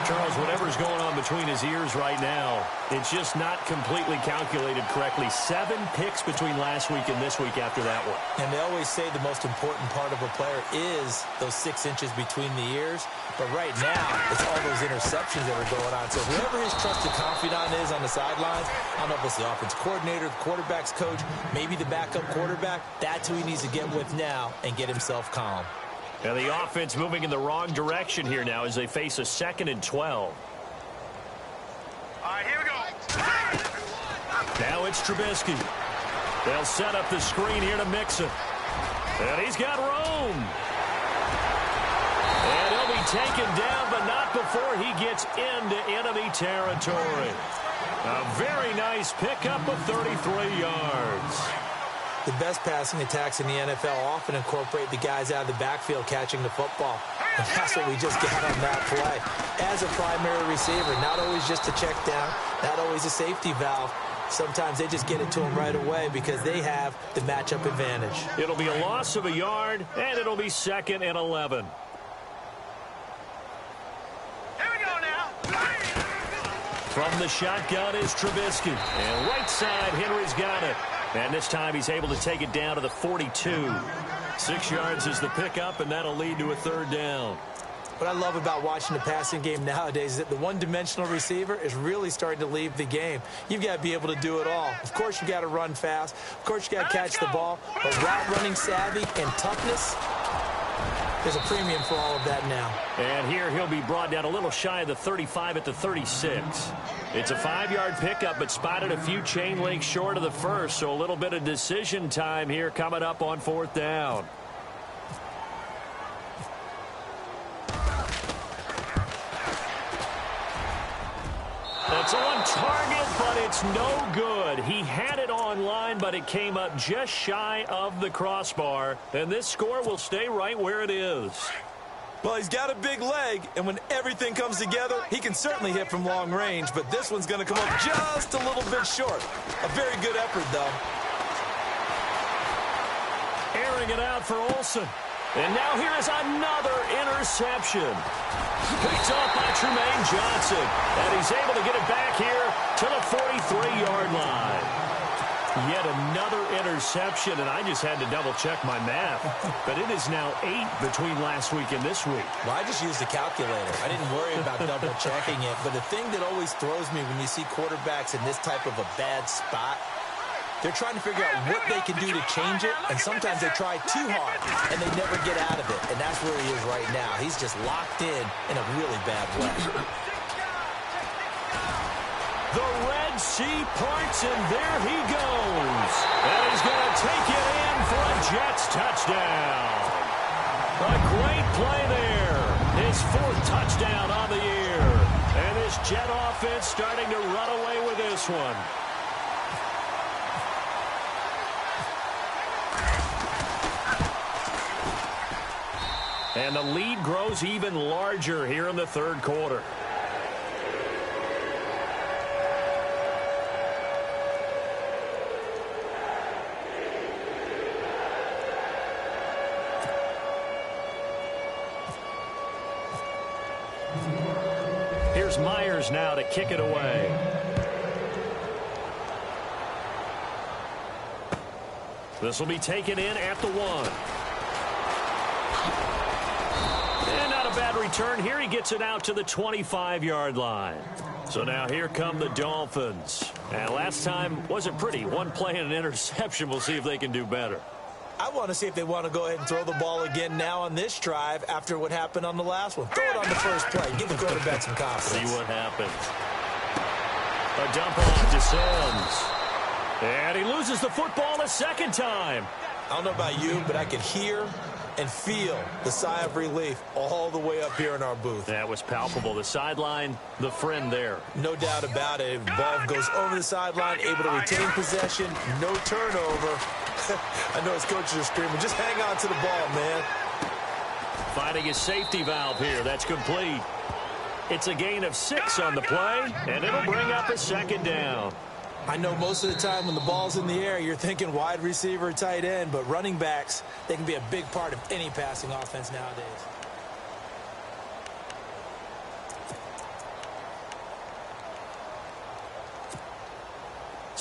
Charles, whatever's going on between his ears right now, it's just not completely calculated correctly. 7 picks between last week and this week after that one. And they always say the most important part of a player is those 6 inches between the ears. But right now, it's all those interceptions that are going on. So whoever his trusted confidant is on the sidelines, I don't know if it's the offense coordinator, the quarterback's coach, maybe the backup quarterback, that's who he needs to get with now and get himself calm. And the offense moving in the wrong direction here now as they face a 2nd and 12. All right, here we go. Now it's Trubisky. They'll set up the screen here to Mixon. And he's got room. And he'll be taken down, but not before he gets into enemy territory. A very nice pickup of 33 yards. The best passing attacks in the NFL often incorporate the guys out of the backfield catching the football. And that's what we just got on that play. As a primary receiver, not always just a check down, not always a safety valve. Sometimes they just get it to him right away because they have the matchup advantage. It'll be a loss of a yard, and it'll be 2nd and 11. Here we go now. From the shotgun is Trubisky. And right side, Henry's got it. And this time he's able to take it down to the 42. 6 yards is the pickup, and that'll lead to a 3rd down. What I love about watching the passing game nowadays is that the one-dimensional receiver is really starting to leave the game. You've got to be able to do it all. Of course, you've got to run fast. Of course, you've got to catch the ball. But route running savvy and toughness, there's a premium for all of that now. And here he'll be brought down a little shy of the 35 at the 36. It's a 5-yard pickup, but spotted a few chain links short of the first, so a little bit of decision time here coming up on 4th down. It's on target, but it's no good. He had it on line, but it came up just shy of the crossbar, and this score will stay right where it is. Well, he's got a big leg, and when everything comes together, he can certainly hit from long range, but this one's going to come up just a little bit short. A very good effort, though. Airing it out for Olsen. And now here is another interception. Picked off by Trumaine Johnson. And he's able to get it back here to the 43-yard line. Yet another interception, and I just had to double-check my math. But it is now 8 between last week and this week. Well, I just used the calculator. I didn't worry about double-checking it. But the thing that always throws me when you see quarterbacks in this type of a bad spot, they're trying to figure out what they can do to change it, and sometimes they try too hard, and they never get out of it. And that's where he is right now. He's just locked in a really bad way. The Red Sea parts, and there he goes. And he's going to take it in for a Jets touchdown. A great play there. His 4th touchdown on the year. And this Jet offense starting to run away with this one. And the lead grows even larger here in the 3rd quarter. Here's Myers now to kick it away. This will be taken in at the 1. And not a bad return here. He gets it out to the 25-yard line. So now here come the Dolphins. And last time wasn't pretty. One play and an interception. We'll see if they can do better. I want to see if they want to go ahead and throw the ball again now on this drive after what happened on the last one. Throw it on the first play. Give the quarterback some confidence. See what happens. A dump off to Sims. And he loses the football a second time. I don't know about you, but I could hear and feel the sigh of relief all the way up here in our booth. That was palpable. The sideline, the friend there. No doubt about it. The ball goes over the sideline, able to retain possession, no turnover. I know his coaches are screaming, just hang on to the ball, man. Finding his safety valve here. That's complete. It's a gain of 6 on the play, and it'll bring up a 2nd down. I know most of the time when the ball's in the air, you're thinking wide receiver, tight end, but running backs, they can be a big part of any passing offense nowadays.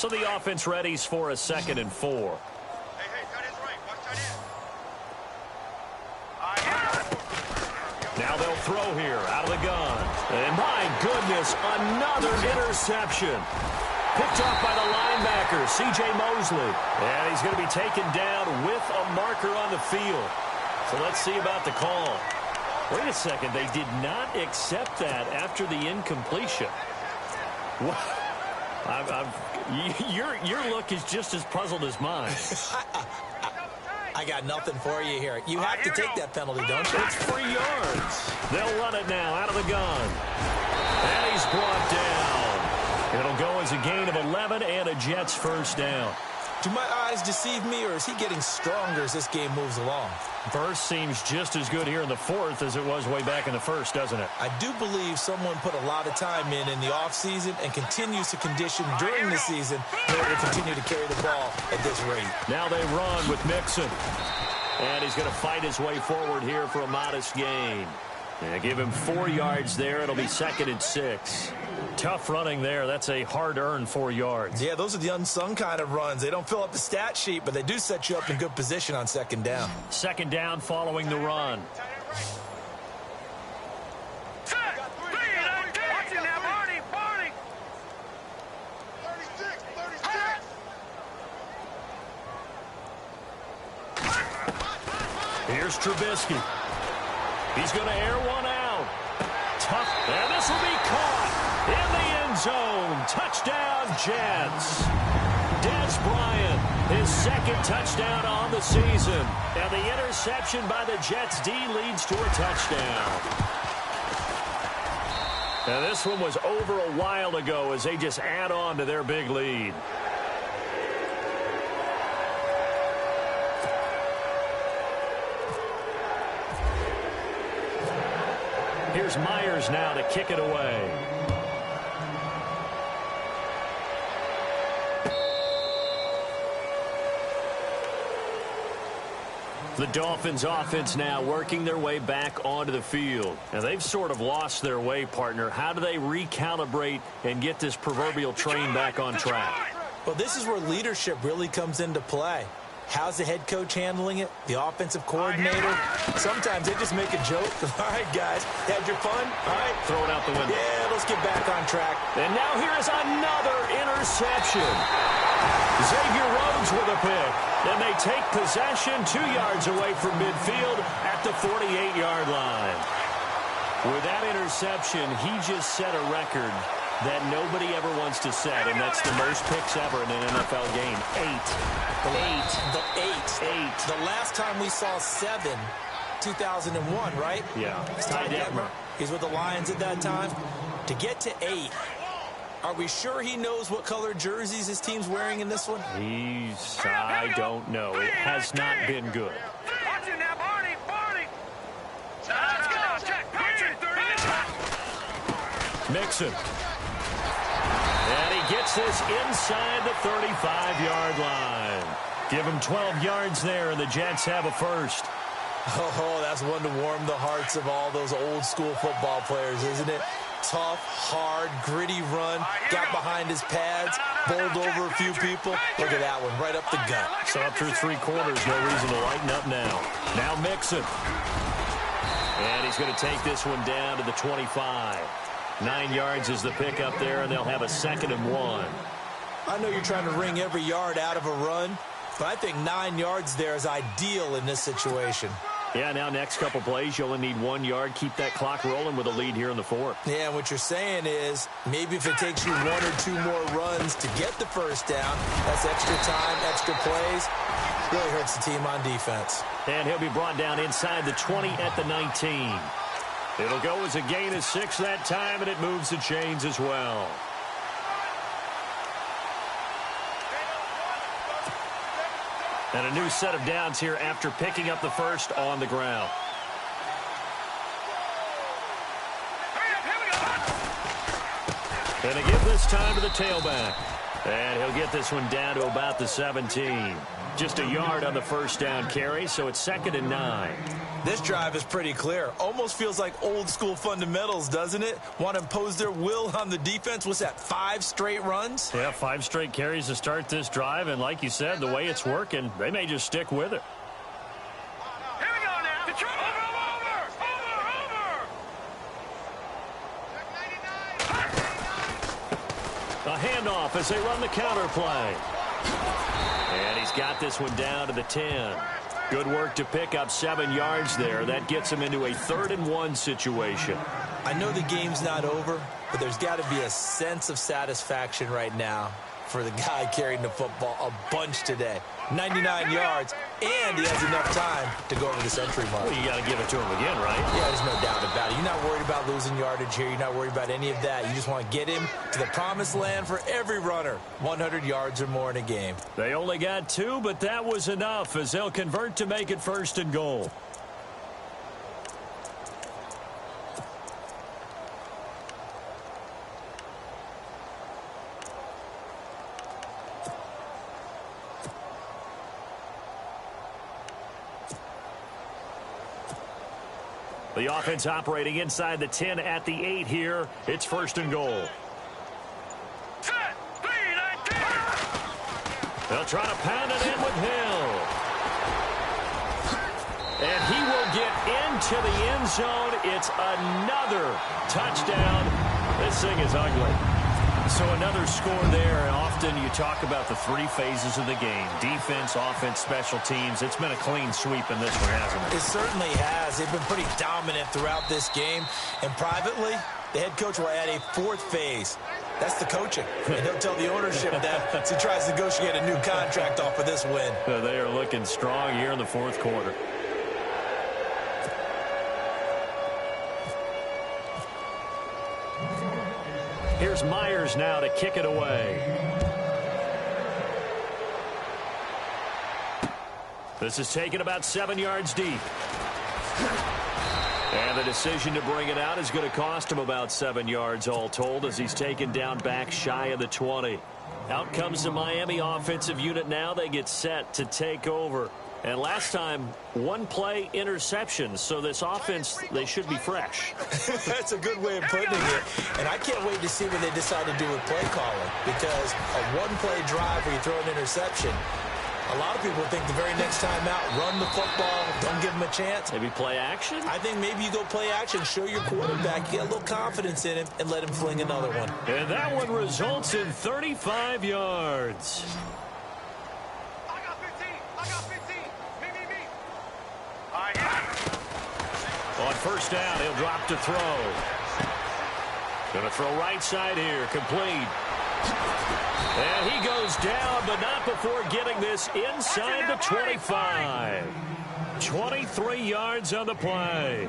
So the offense readies for a 2nd and 4. Hey, tight end's right. Watch tight end. Now they'll throw here out of the gun. And my goodness, another interception. Picked off by the linebacker, C.J. Mosley. And he's going to be taken down with a marker on the field. So let's see about the call. Wait a second, they did not accept that after the incompletion. Your look is just as puzzled as mine. I got nothing for you here. You have to take that penalty, don't you? It's 3 yards. They'll run it now out of the gun. And he's brought down. It'll go as a gain of 11 and a Jets first down. Do my eyes deceive me, or is he getting stronger as this game moves along? Burst seems just as good here in the 4th as it was way back in the 1st, doesn't it? I do believe someone put a lot of time in the offseason and continues to condition during the season in order to continue to carry the ball at this rate. Now they run with Mixon. And he's going to fight his way forward here for a modest gain. Yeah, give him 4 yards there. It'll be 2nd and 6. Tough running there. That's a hard-earned 4 yards. Yeah, those are the unsung kind of runs. They don't fill up the stat sheet, but they do set you up in good position on 2nd down. 2nd down following the run. Watching that, Barney. 36. Here's Trubisky. He's going to air one out. Tough. And this will be caught in the end zone. Touchdown, Jets. Des Bryant, his 2nd touchdown on the season. And the interception by the Jets D leads to a touchdown. And this one was over a while ago as they just add on to their big lead. Here's Myers now to kick it away. The Dolphins offense now working their way back onto the field. Now they've sort of lost their way, partner. How do they recalibrate and get this proverbial train back on track? Well, this is where leadership really comes into play. How's the head coach handling it? The offensive coordinator? Sometimes they just make a joke. All right, guys, had your fun? All right. Throw it out the window. Yeah, let's get back on track. And now here is another interception. Xavier Rhodes with a pick. And they take possession 2 yards away from midfield at the 48-yard line. With that interception, he just set a record that nobody ever wants to set, and that's the most picks ever in an NFL game. 8. The last time we saw 7, 2001, right? Yeah. Ty Detmer. He's with the Lions at that time. To get to 8, are we sure he knows what color jerseys his team's wearing in this one? I don't know. It has not been good. Watching that, Barney. Mixon. And he gets this inside the 35-yard line. Give him 12 yards there, and the Jets have a first. Oh, that's one to warm the hearts of all those old-school football players, isn't it? Tough, hard, gritty run, got behind his pads, bowled over a few people. Look at that one, right up the gut. So up through 3 quarters, no reason to lighten up now. Now Mixon. And he's going to take this one down to the 25. 9 yards is the pickup there, and they'll have a 2nd and 1. I know you're trying to wring every yard out of a run, but I think 9 yards there is ideal in this situation. Yeah, now next couple plays, you only need 1 yard. Keep that clock rolling with a lead here in the 4th. Yeah, and what you're saying is maybe if it takes you 1 or 2 more runs to get the first down, that's extra time, extra plays. Really hurts the team on defense. And he'll be brought down inside the 20 at the 19. It'll go as a gain of 6 that time, and it moves the chains as well. And a new set of downs here after picking up the first on the ground. And a give this time to the tailback. And he'll get this one down to about the 17. Just a yard on the first down carry, so it's 2nd and 9. This drive is pretty clear. Almost feels like old school fundamentals, doesn't it? Want to impose their will on the defense. What's that, 5 straight runs? Yeah, 5 straight carries to start this drive. And like you said, the way it's working, they may just stick with it. Here we go now. Detroit. A handoff as they run the counter play. And he's got this one down to the 10. Good work to pick up 7 yards there. That gets him into a 3rd and 1 situation. I know the game's not over, but there's got to be a sense of satisfaction right now for the guy carrying the football a bunch today. 99 yards, and he has enough time to go over the century mark. Well, you got to give it to him again, right? Yeah, there's no doubt about it. You're not worried about losing yardage here. You're not worried about any of that. You just want to get him to the promised land for every runner. 100 yards or more in a game. They only got 2, but that was enough as they'll convert to make it 1st and goal. The offense operating inside the 10 at the 8 here. It's 1st and goal. Set. 3-19. They'll try to pound it in with Hill. And he will get into the end zone. It's another touchdown. This thing is ugly. So another score there. And often you talk about the 3 phases of the game. Defense, offense, special teams. It's been a clean sweep in this one, hasn't it? It certainly has. They've been pretty dominant throughout this game. And privately, the head coach will add a 4th phase. That's the coaching. And he'll tell the ownership that as he tries to negotiate a new contract off of this win. They are looking strong here in the 4th quarter. Here's Myers now to kick it away. This is taken about 7 yards deep. And the decision to bring it out is going to cost him about 7 yards all told as he's taken down back shy of the 20. Out comes the Miami offensive unit now. They get set to take over. And last time, 1 play interception. So this offense, they should be fresh. That's a good way of putting it. And I can't wait to see what they decide to do with play calling. Because a 1-play drive where you throw an interception, a lot of people think the very next time out, run the football, don't give them a chance. Maybe play action? I think maybe you go play action, show your quarterback, you get a little confidence in him, and let him fling another one. And that one results in 35 yards. I got 15. I got 15. Me. All right, yeah. On 1st down, he'll drop to throw. Going to throw right side here, complete. And he goes down, but not before getting this inside the 25. 23 yards on the play.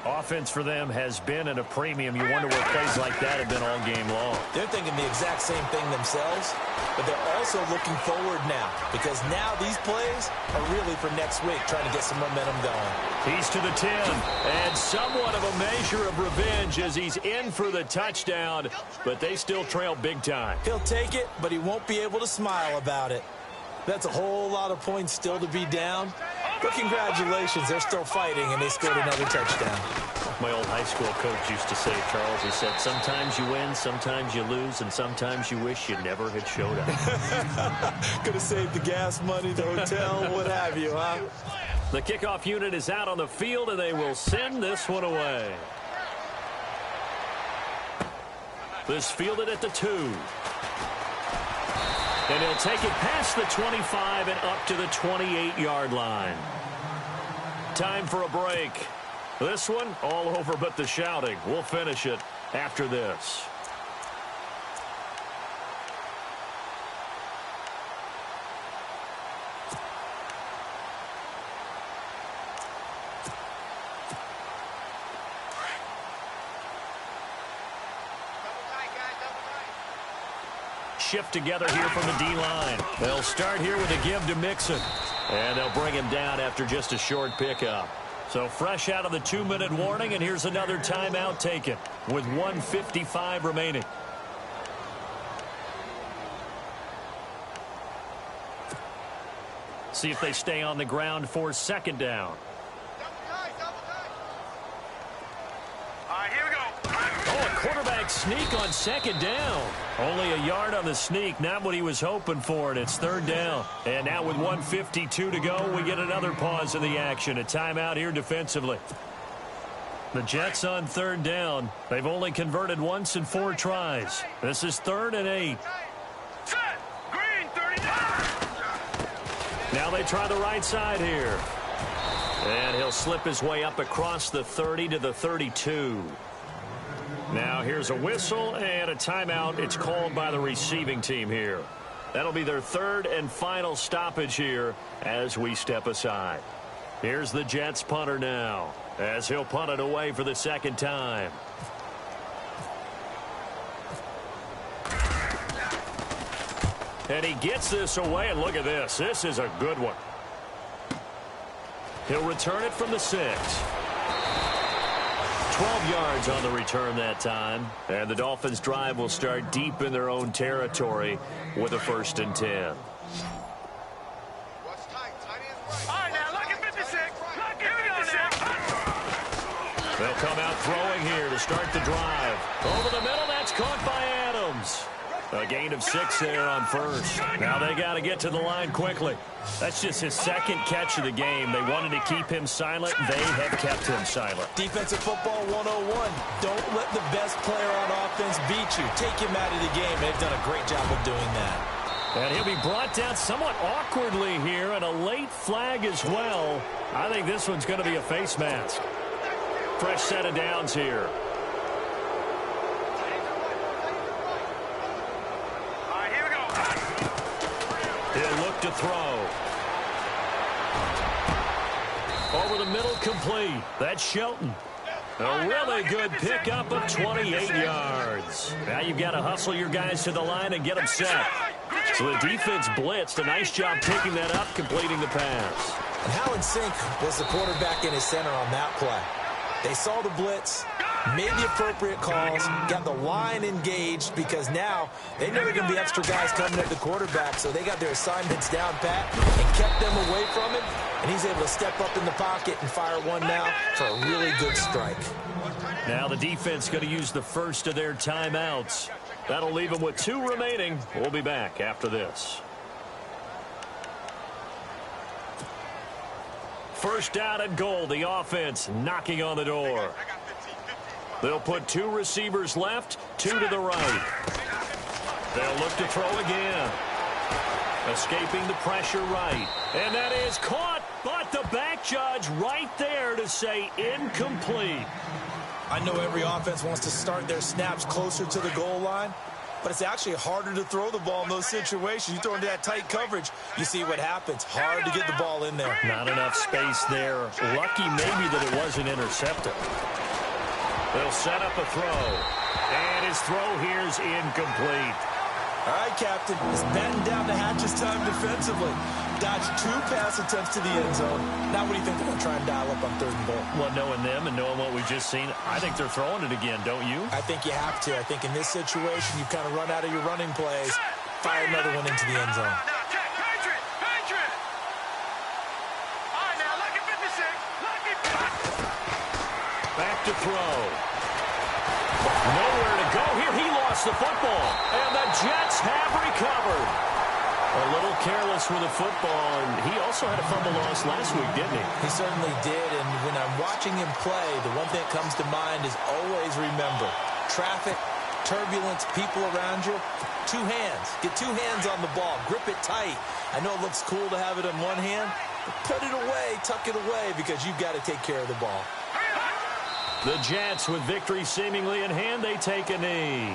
Offense for them has been at a premium. You wonder where plays like that have been all game long. They're thinking the exact same thing themselves, but they're also looking forward now because now these plays are really for next week, trying to get some momentum going. He's to the 10, and somewhat of a measure of revenge as he's in for the touchdown, but they still trail big time. He'll take it, but he won't be able to smile about it. That's a whole lot of points still to be down. But congratulations, they're still fighting, and they scored another touchdown. My old high school coach used to say, Charles, he said, sometimes you win, sometimes you lose, and sometimes you wish you never had showed up. Could have saved the gas money, the hotel, what have you, huh? The kickoff unit is out on the field, and they will send this one away. This fielded at the 2. And he'll take it past the 25 and up to the 28-yard line. Time for a break. This one all over but the shouting. We'll finish it after this. Shift together here from the D-line. They'll start here with a give to Mixon. And they'll bring him down after just a short pickup. So fresh out of the 2-minute warning, and here's another timeout taken with 1:55 remaining. See if they stay on the ground for second down. All right, here we go. Oh, a quarterback sneak on second down. Only a yard on the sneak, not what he was hoping for, and it's third down. And now with 1:52 to go, we get another pause in the action. A timeout here defensively. The Jets on third down. They've only converted once in 4 tries. This is 3rd and 8. Set. Green, 39. Now they try the right side here. And he'll slip his way up across the 30 to the 32. Now here's a whistle and a timeout. It's called by the receiving team here. That'll be their 3rd and final stoppage here as we step aside. Here's the Jets punter now, as he'll punt it away for the second time. And he gets this away, and look at this. This is a good one. He'll return it from the 6. 12 yards on the return that time. And the Dolphins' drive will start deep in their own territory with a 1st and 10. All right, now, look at 56. Look at 56. They'll come out throwing here to start the drive. Over the middle, that's caught by Adams. A gain of 6 there on 1st. Now they got to get to the line quickly. That's just his 2nd catch of the game. They wanted to keep him silent. They have kept him silent. Defensive football 101. Don't let the best player on offense beat you. Take him out of the game. They've done a great job of doing that. And he'll be brought down somewhat awkwardly here, and a late flag as well. I think this one's going to be a face mask. Fresh set of downs here. All right, here we go. He'll look to throw. Over the middle, complete. That's Shelton. A really good pickup of 28 yards. Now you've got to hustle your guys to the line and get them set. So the defense blitzed. A nice job picking that up, completing the pass. And how in sync was the quarterback in his center on that play? They saw the blitz, made the appropriate calls, got the line engaged, because now they know there are going to be extra guys coming at the quarterback, so they got their assignments down pat and kept them away from him, and he's able to step up in the pocket and fire one now for a really good strike. Now the defense going to use the first of their timeouts. That'll leave them with 2 remaining. We'll be back after this. First down and goal. The offense knocking on the door. They'll put 2 receivers left, 2 to the right. They'll look to throw again. Escaping the pressure right. And that is caught, but the back judge right there to say incomplete. I know every offense wants to start their snaps closer to the goal line, but it's actually harder to throw the ball in those situations. You throw into that tight coverage, you see what happens. Hard to get the ball in there. Not enough space there. Lucky maybe that it wasn't intercepted. They'll set up a throw. And his throw here's incomplete. All right, Captain. It's batten down the hatches time defensively. Dodged 2 pass attempts to the end zone. Now what do you think they're going to try and dial up on 3rd and goal? Well, knowing them and knowing what we've just seen, I think they're throwing it again, don't you? I think you have to. I think in this situation, you kind of run out of your running plays, fire another one into the end zone. Now, check. Patriot. Patriot. All right, now, look at 56. Look at... Back to throw. Nowhere to go here. He lost the football. And the Jets have recovered. A little careless with the football, and he also had a fumble loss last week, didn't he? He certainly did, and when I'm watching him play, the one thing that comes to mind is always remember, traffic, turbulence, people around you, 2 hands. Get 2 hands on the ball. Grip it tight. I know it looks cool to have it in one hand, but put it away, tuck it away, because you've got to take care of the ball. The Jets, with victory seemingly in hand, they take a knee.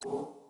you